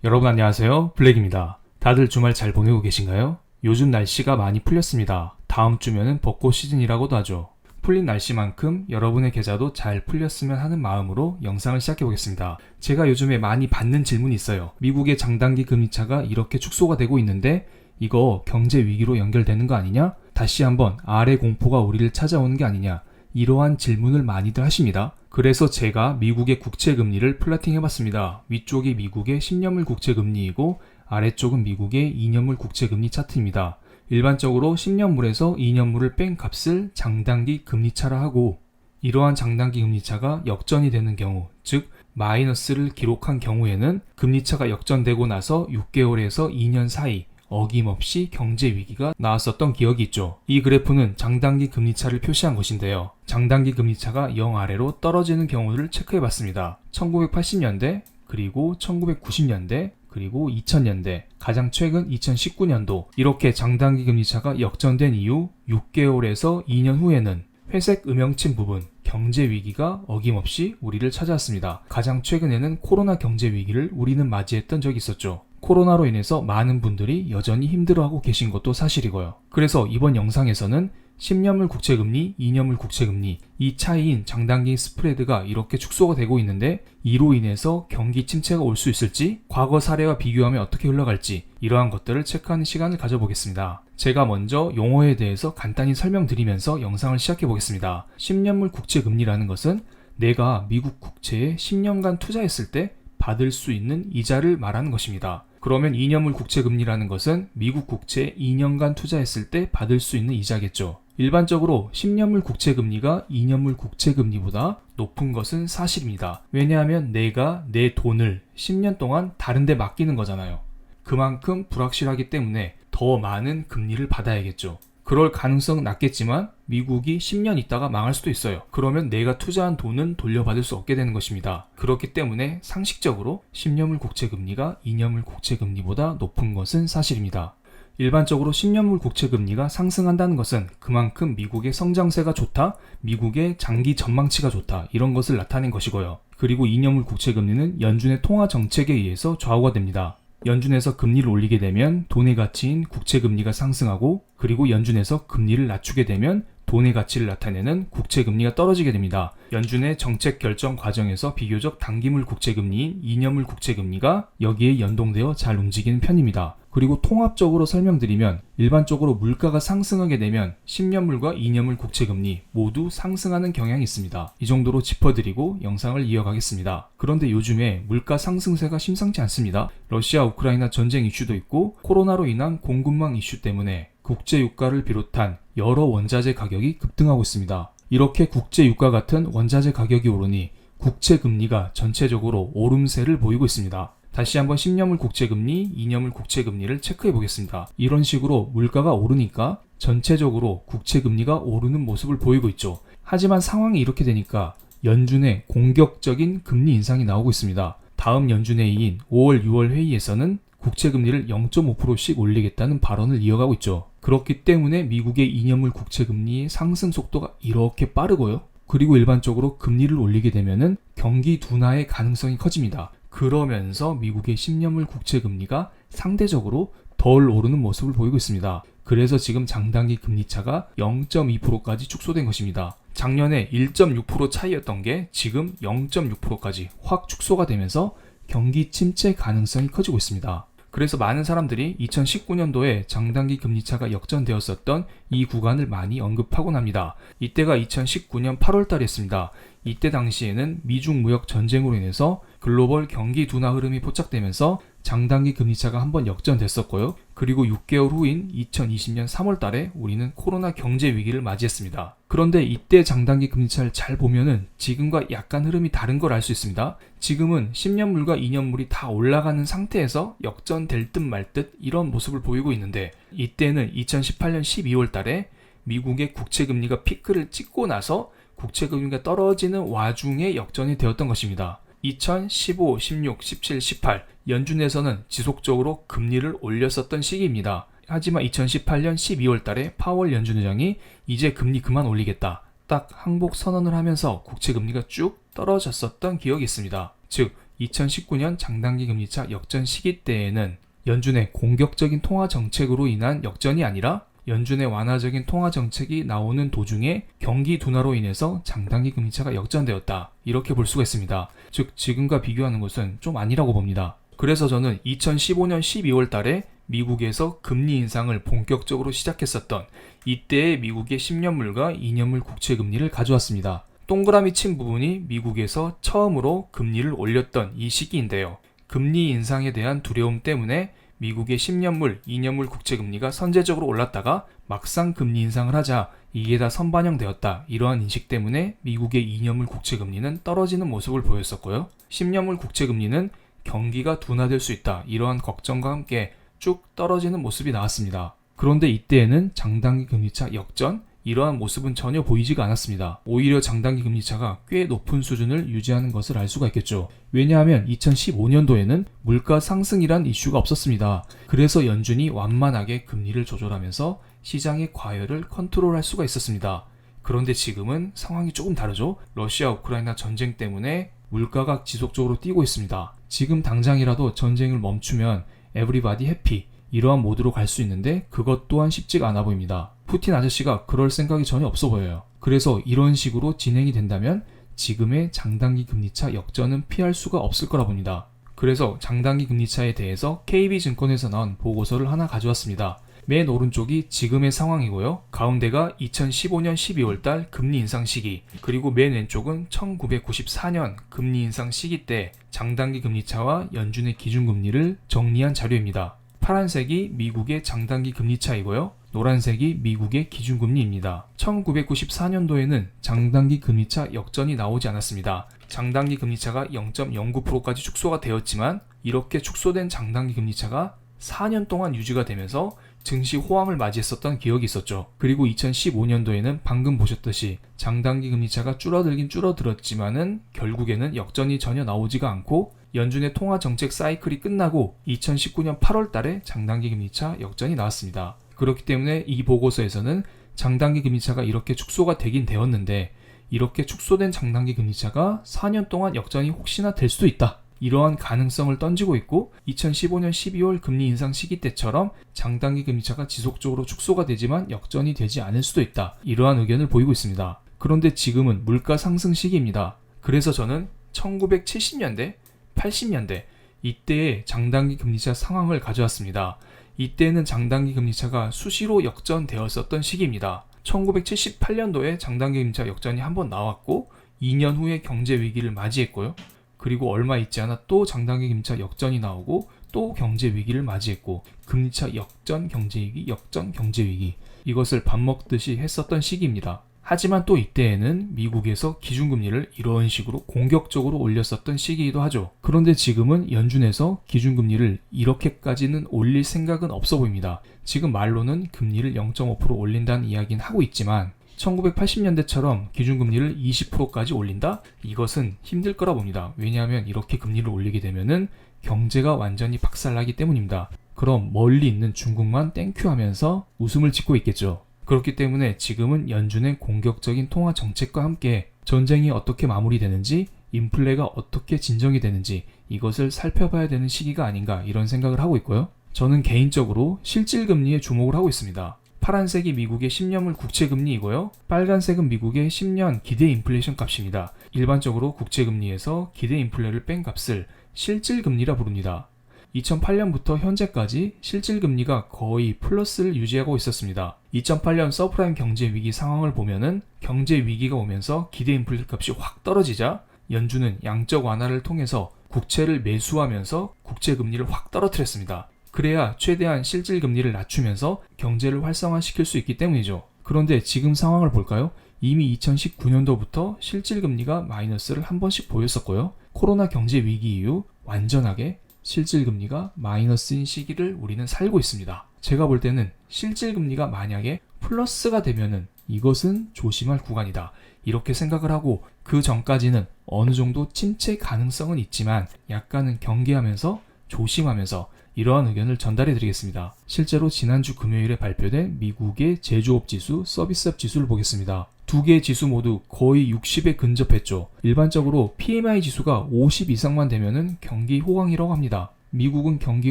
여러분 안녕하세요. 블랙입니다. 다들 주말 잘 보내고 계신가요? 요즘 날씨가 많이 풀렸습니다. 다음 주면은 벚꽃 시즌이라고도 하죠. 풀린 날씨만큼 여러분의 계좌도 잘 풀렸으면 하는 마음으로 영상을 시작해 보겠습니다. 제가 요즘에 많이 받는 질문이 있어요. 미국의 장단기 금리차가 이렇게 축소가 되고 있는데 이거 경제 위기로 연결되는 거 아니냐? 다시 한번 아래 공포가 우리를 찾아오는 게 아니냐? 이러한 질문을 많이들 하십니다. 그래서 제가 미국의 국채금리를 플러팅 해봤습니다. 위쪽이 미국의 10년물 국채금리이고 아래쪽은 미국의 2년물 국채금리 차트입니다. 일반적으로 10년물에서 2년물을 뺀 값을 장단기 금리차라 하고, 이러한 장단기 금리차가 역전이 되는 경우, 즉 마이너스를 기록한 경우에는 금리차가 역전되고 나서 6개월에서 2년 사이 어김없이 경제 위기가 나왔었던 기억이 있죠. 이 그래프는 장단기 금리차를 표시한 것인데요. 장단기 금리차가 0 아래로 떨어지는 경우를 체크해봤습니다. 1980년대, 그리고 1990년대, 그리고 2000년대, 가장 최근 2019년도 이렇게 장단기 금리차가 역전된 이후 6개월에서 2년 후에는 회색 음영침 부분, 경제 위기가 어김없이 우리를 찾아왔습니다. 가장 최근에는 코로나 경제 위기를 우리는 맞이했던 적이 있었죠. 코로나로 인해서 많은 분들이 여전히 힘들어하고 계신 것도 사실이고요. 그래서 이번 영상에서는 10년물 국채금리, 2년물 국채금리, 이 차이인 장단기 스프레드가 이렇게 축소가 되고 있는데 이로 인해서 경기 침체가 올 수 있을지, 과거 사례와 비교하면 어떻게 흘러갈지 이러한 것들을 체크하는 시간을 가져보겠습니다. 제가 먼저 용어에 대해서 간단히 설명드리면서 영상을 시작해 보겠습니다. 10년물 국채금리라는 것은 내가 미국 국채에 10년간 투자했을 때 받을 수 있는 이자를 말하는 것입니다. 그러면 2년물 국채금리라는 것은 미국 국채에 2년간 투자했을 때 받을 수 있는 이자겠죠. 일반적으로 10년물 국채금리가 2년물 국채금리보다 높은 것은 사실입니다. 왜냐하면 내가 내 돈을 10년 동안 다른 데 맡기는 거잖아요. 그만큼 불확실하기 때문에 더 많은 금리를 받아야겠죠. 그럴 가능성은 낮겠지만 미국이 10년 있다가 망할 수도 있어요. 그러면 내가 투자한 돈은 돌려받을 수 없게 되는 것입니다. 그렇기 때문에 상식적으로 10년물 국채금리가 2년물 국채금리보다 높은 것은 사실입니다. 일반적으로 10년물 국채금리가 상승한다는 것은 그만큼 미국의 성장세가 좋다, 미국의 장기 전망치가 좋다, 이런 것을 나타낸 것이고요. 그리고 2년물 국채금리는 연준의 통화 정책에 의해서 좌우가 됩니다. 연준에서 금리를 올리게 되면 돈의 가치인 국채금리가 상승하고, 그리고 연준에서 금리를 낮추게 되면 돈의 가치를 나타내는 국채금리가 떨어지게 됩니다. 연준의 정책 결정 과정에서 비교적 단기물 국채금리인 2년물 국채금리가 여기에 연동되어 잘 움직이는 편입니다. 그리고 통합적으로 설명드리면 일반적으로 물가가 상승하게 되면 10년물과 2년물 국채금리 모두 상승하는 경향이 있습니다. 이 정도로 짚어드리고 영상을 이어가겠습니다. 그런데 요즘에 물가 상승세가 심상치 않습니다. 러시아 우크라이나 전쟁 이슈도 있고 코로나로 인한 공급망 이슈 때문에 국제유가를 비롯한 여러 원자재 가격이 급등하고 있습니다. 이렇게 국제유가 같은 원자재 가격이 오르니 국채금리가 전체적으로 오름세를 보이고 있습니다. 다시 한번 10년물 국채금리, 2년물 국채금리를 체크해 보겠습니다. 이런 식으로 물가가 오르니까 전체적으로 국채금리가 오르는 모습을 보이고 있죠. 하지만 상황이 이렇게 되니까 연준의 공격적인 금리 인상이 나오고 있습니다. 다음 연준회의인 5월, 6월 회의에서는 국채금리를 0.5%씩 올리겠다는 발언을 이어가고 있죠. 그렇기 때문에 미국의 2년물 국채금리의 상승 속도가 이렇게 빠르고요. 그리고 일반적으로 금리를 올리게 되면은 경기 둔화의 가능성이 커집니다. 그러면서 미국의 10년물 국채금리가 상대적으로 덜 오르는 모습을 보이고 있습니다. 그래서 지금 장단기 금리차가 0.2%까지 축소된 것입니다. 작년에 1.6% 차이였던 게 지금 0.6%까지 확 축소가 되면서 경기 침체 가능성이 커지고 있습니다. 그래서 많은 사람들이 2019년도에 장단기 금리차가 역전되었었던 이 구간을 많이 언급하곤 합니다. 이때가 2019년 8월 달이었습니다. 이때 당시에는 미중 무역 전쟁으로 인해서 글로벌 경기 둔화 흐름이 포착되면서 장단기 금리차가 한번 역전됐었고요. 그리고 6개월 후인 2020년 3월 달에 우리는 코로나 경제 위기를 맞이했습니다. 그런데 이때 장단기 금리차를 잘 보면은 지금과 약간 흐름이 다른 걸 알 수 있습니다. 지금은 10년물과 2년물이 다 올라가는 상태에서 역전될 듯 말 듯 이런 모습을 보이고 있는데, 이때는 2018년 12월 달에 미국의 국채금리가 피크를 찍고 나서 국채금리가 떨어지는 와중에 역전이 되었던 것입니다. 2015, 16, 17, 18 연준에서는 지속적으로 금리를 올렸었던 시기입니다. 하지만 2018년 12월 달에 파월 연준 의장이 이제 금리 그만 올리겠다, 딱 항복 선언을 하면서 국채금리가 쭉 떨어졌었던 기억이 있습니다. 즉 2019년 장단기 금리차 역전 시기 때에는 연준의 공격적인 통화 정책으로 인한 역전이 아니라 연준의 완화적인 통화 정책이 나오는 도중에 경기 둔화로 인해서 장단기 금리차가 역전되었다. 이렇게 볼 수가 있습니다. 즉 지금과 비교하는 것은 좀 아니라고 봅니다. 그래서 저는 2015년 12월 달에 미국에서 금리 인상을 본격적으로 시작했었던 이때의 미국의 10년물과 2년물 국채 금리를 가져왔습니다. 동그라미 친 부분이 미국에서 처음으로 금리를 올렸던 이 시기인데요. 금리 인상에 대한 두려움 때문에 미국의 10년물, 2년물 국채 금리가 선제적으로 올랐다가 막상 금리 인상을 하자 이게 다 선반영되었다. 이러한 인식 때문에 미국의 2년물 국채 금리는 떨어지는 모습을 보였었고요. 10년물 국채 금리는 경기가 둔화될 수 있다. 이러한 걱정과 함께 쭉 떨어지는 모습이 나왔습니다. 그런데 이때에는 장단기 금리차 역전? 이러한 모습은 전혀 보이지가 않았습니다. 오히려 장단기 금리차가 꽤 높은 수준을 유지하는 것을 알 수가 있겠죠. 왜냐하면 2015년도에는 물가 상승이란 이슈가 없었습니다. 그래서 연준이 완만하게 금리를 조절하면서 시장의 과열을 컨트롤할 수가 있었습니다. 그런데 지금은 상황이 조금 다르죠. 러시아 우크라이나 전쟁 때문에 물가가 지속적으로 뛰고 있습니다. 지금 당장이라도 전쟁을 멈추면 에브리바디 해피 이러한 모드로 갈 수 있는데 그것 또한 쉽지가 않아 보입니다. 푸틴 아저씨가 그럴 생각이 전혀 없어 보여요. 그래서 이런 식으로 진행이 된다면 지금의 장단기 금리차 역전은 피할 수가 없을 거라 봅니다. 그래서 장단기 금리차에 대해서 KB증권에서 나온 보고서를 하나 가져왔습니다. 맨 오른쪽이 지금의 상황이고요. 가운데가 2015년 12월달 금리 인상 시기, 그리고 맨 왼쪽은 1994년 금리 인상 시기 때 장단기 금리차와 연준의 기준금리를 정리한 자료입니다. 파란색이 미국의 장단기 금리차이고요. 노란색이 미국의 기준금리입니다. 1994년도에는 장단기 금리차 역전이 나오지 않았습니다. 장단기 금리차가 0.09%까지 축소가 되었지만 이렇게 축소된 장단기 금리차가 4년 동안 유지가 되면서 증시 호황을 맞이했었던 기억이 있었죠. 그리고 2015년도에는 방금 보셨듯이 장단기 금리차가 줄어들긴 줄어들었지만은 결국에는 역전이 전혀 나오지가 않고 연준의 통화 정책 사이클이 끝나고 2019년 8월 달에 장단기 금리차 역전이 나왔습니다. 그렇기 때문에 이 보고서에서는 장단기 금리차가 이렇게 축소가 되긴 되었는데 이렇게 축소된 장단기 금리차가 4년 동안 역전이 혹시나 될 수도 있다. 이러한 가능성을 던지고 있고 2015년 12월 금리 인상 시기 때처럼 장단기 금리차가 지속적으로 축소가 되지만 역전이 되지 않을 수도 있다. 이러한 의견을 보이고 있습니다. 그런데 지금은 물가 상승 시기입니다. 그래서 저는 1970년대, 80년대 이때의 장단기 금리차 상황을 가져왔습니다. 이때는 장단기 금리차가 수시로 역전되었었던 시기입니다. 1978년도에 장단기 금리차 역전이 한번 나왔고 2년 후에 경제 위기를 맞이했고요. 그리고 얼마 있지 않아 또 장단기 금리차 역전이 나오고 또 경제 위기를 맞이했고 금리차 역전 경제위기 역전 경제위기 이것을 밥 먹듯이 했었던 시기입니다. 하지만 또 이때에는 미국에서 기준금리를 이런 식으로 공격적으로 올렸었던 시기이기도 하죠. 그런데 지금은 연준에서 기준금리를 이렇게까지는 올릴 생각은 없어 보입니다. 지금 말로는 금리를 0.5% 올린다는 이야기는 하고 있지만 1980년대처럼 기준금리를 20%까지 올린다? 이것은 힘들 거라 봅니다. 왜냐하면 이렇게 금리를 올리게 되면은 경제가 완전히 박살나기 때문입니다. 그럼 멀리 있는 중국만 땡큐 하면서 웃음을 짓고 있겠죠. 그렇기 때문에 지금은 연준의 공격적인 통화 정책과 함께 전쟁이 어떻게 마무리되는지 인플레가 어떻게 진정이 되는지 이것을 살펴봐야 되는 시기가 아닌가 이런 생각을 하고 있고요. 저는 개인적으로 실질금리에 주목을 하고 있습니다. 파란색이 미국의 10년물 국채금리이고요. 빨간색은 미국의 10년 기대 인플레이션 값입니다. 일반적으로 국채금리에서 기대 인플레를 뺀 값을 실질금리라 부릅니다. 2008년부터 현재까지 실질금리가 거의 플러스를 유지하고 있었습니다. 2008년 서프라임 경제위기 상황을 보면은 경제위기가 오면서 기대 인플레 값이 확 떨어지자 연준은 양적 완화를 통해서 국채를 매수하면서 국채금리를 확 떨어뜨렸습니다. 그래야 최대한 실질금리를 낮추면서 경제를 활성화시킬 수 있기 때문이죠. 그런데 지금 상황을 볼까요? 이미 2019년도부터 실질금리가 마이너스를 한 번씩 보였었고요. 코로나 경제위기 이후 완전하게 실질금리가 마이너스인 시기를 우리는 살고 있습니다. 제가 볼 때는 실질금리가 만약에 플러스가 되면은 이것은 조심할 구간이다. 이렇게 생각을 하고 그 전까지는 어느 정도 침체 가능성은 있지만 약간은 경계하면서 조심하면서 이러한 의견을 전달해 드리겠습니다. 실제로 지난주 금요일에 발표된 미국의 제조업 지수, 서비스업 지수를 보겠습니다. 두 개의 지수 모두 거의 60에 근접했죠. 일반적으로 PMI 지수가 50 이상만 되면은 경기 호황이라고 합니다. 미국은 경기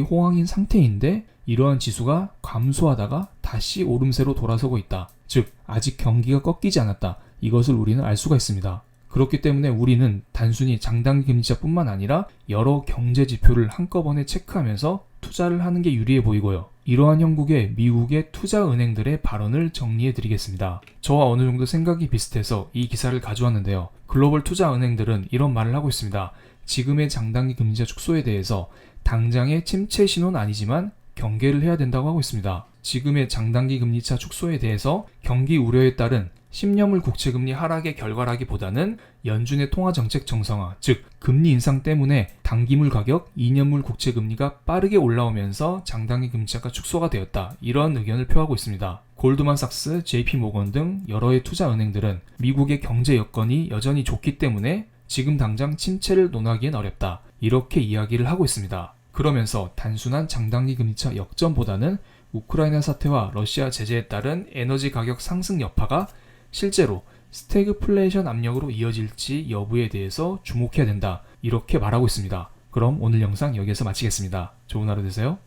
호황인 상태인데 이러한 지수가 감소하다가 다시 오름세로 돌아서고 있다. 즉 아직 경기가 꺾이지 않았다. 이것을 우리는 알 수가 있습니다. 그렇기 때문에 우리는 단순히 장단기 금리차뿐만 아니라 여러 경제 지표를 한꺼번에 체크하면서 투자를 하는 게 유리해 보이고요. 이러한 형국의 미국의 투자은행들의 발언을 정리해 드리겠습니다. 저와 어느 정도 생각이 비슷해서 이 기사를 가져왔는데요. 글로벌 투자은행들은 이런 말을 하고 있습니다. 지금의 장단기 금리차 축소에 대해서 당장의 침체 신호는 아니지만 경계를 해야 된다고 하고 있습니다. 지금의 장단기 금리차 축소에 대해서 경기 우려에 따른 10년물 국채금리 하락의 결과라기보다는 연준의 통화정책 정상화, 즉 금리 인상 때문에 단기물 가격, 2년물 국채금리가 빠르게 올라오면서 장단기 금리차가 축소가 되었다. 이런 의견을 표하고 있습니다. 골드만삭스, JP모건 등 여러의 투자은행들은 미국의 경제 여건이 여전히 좋기 때문에 지금 당장 침체를 논하기엔 어렵다. 이렇게 이야기를 하고 있습니다. 그러면서 단순한 장단기 금리차 역전보다는 우크라이나 사태와 러시아 제재에 따른 에너지 가격 상승 여파가 실제로 스태그플레이션 압력으로 이어질지 여부에 대해서 주목해야 된다. 이렇게 말하고 있습니다. 그럼 오늘 영상 여기에서 마치겠습니다. 좋은 하루 되세요.